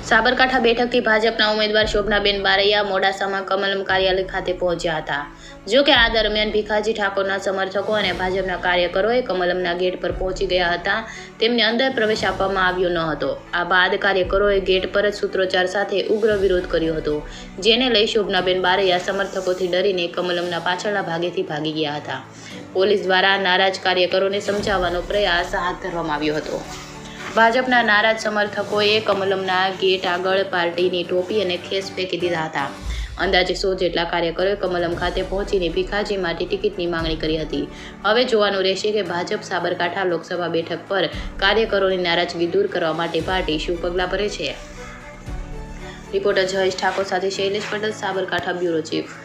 સાબરકાંઠા બેઠકથી ભાજપના ઉમેદવાર શોભનાબેન બારૈયા મોડાસામાં કમલમ કાર્યાલય ખાતે પહોંચ્યા હતા। જો કે આ દરમિયાન ભીખાજી ઠાકોરના સમર્થકો અને ભાજપના કાર્યકરોએ કમલમના ગેટ પર પહોંચી ગયા હતા। તેમને અંદર પ્રવેશ આપવામાં આવ્યો ન હતો। આ બાદ કાર્યકરોએ ગેટ પર જ સૂત્રોચ્ચાર સાથે ઉગ્ર વિરોધ કર્યો હતો, જેને લઈ શોભનાબેન બારૈયા સમર્થકોથી ડરીને કમલમના પાછળના ભાગેથી ભાગી ગયા હતા। પોલીસ દ્વારા નારાજ કાર્યકરોને સમજાવવાનો પ્રયાસ હાથ ધરવામાં આવ્યો હતો। ભાજપના નારાજ સમર્થકોએ કમલમના ગેટ આગળ પાર્ટીની ટોપી અને ખેસ ફેંકી દીધા હતા। અંદાજે 100 જેટલા કાર્યકરોએ કમલમ ખાતે પહોંચીને ભીખાજી માટે ટિકિટની માંગણી કરી હતી। હવે જોવાનું રહેશે કે ભાજપ સાબરકાંઠા લોકસભા બેઠક પર કાર્યકરોની નારાજગી દૂર કરવા માટે પાર્ટી શું પગલાં ભરે છે। રિપોર્ટર જયેશ ઠાકોર સાથે શૈલેષ પટેલ, સાબરકાંઠા બ્યુરો ચીફ।